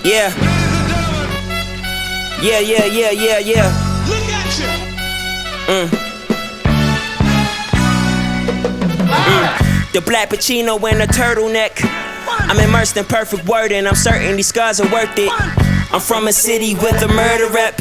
Yeah. Yeah. Look at you. The black Pacino and a turtleneck. I'm immersed in perfect word and I'm certain these scars are worth it. I'm from a city with a murder rep.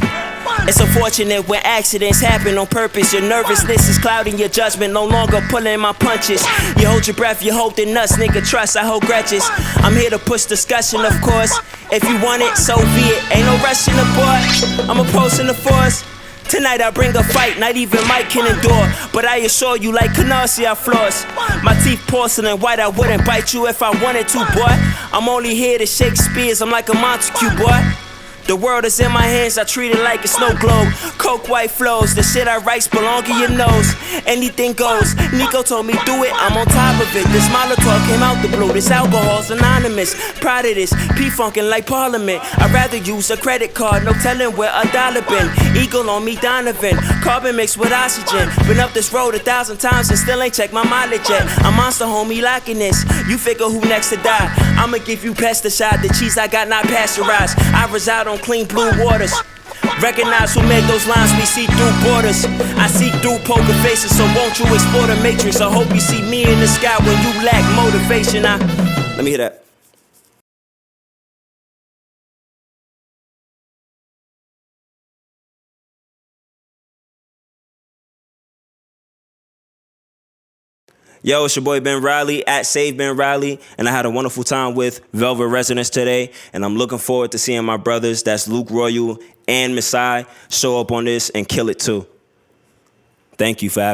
It's unfortunate when accidents happen on purpose. Your nervousness is clouding your judgment, no longer pulling my punches. You hold your breath, you hold the nuts, nigga, trust, I hold grudges. I'm here to push discussion, of course. If you want it, so be it. Ain't no rush in the board, I'm opposing the force. Tonight I bring a fight, not even Mike can endure. But I assure you, like Canarsie, I floss. My teeth porcelain white, I wouldn't bite you if I wanted to, boy. I'm only here to Shakespeare's, I'm like a Montague, boy. The world is in my hands, I treat it like a snow globe. Coke white flows, the shit I write belong in your nose. Anything goes, Nico told me do it, I'm on top of it. This Molotov came out the blue, this alcohol's anonymous. Proud of this, P-funkin' like Parliament. I'd rather use a credit card, no telling where a dollar been. Eagle on me, Donovan, carbon mixed with oxygen. Been up this road 1,000 times and still ain't checked my mileage yet. A monster homie locking this, you figure who next to die. I'ma give you pesticide, the cheese I got not pasteurized. I reside on clean blue waters. Recognize who made those lines, we see through borders. I see through poker faces, so won't you explore the matrix? I hope you see me in the sky when you lack motivation. Let me hear that. Yo, it's your boy Ben Reilly at Save Ben Reilly, and I had a wonderful time with Velvet Residence today, and I'm looking forward to seeing my brothers, that's Luke Royal and Masai, show up on this and kill it too. Thank you for having me.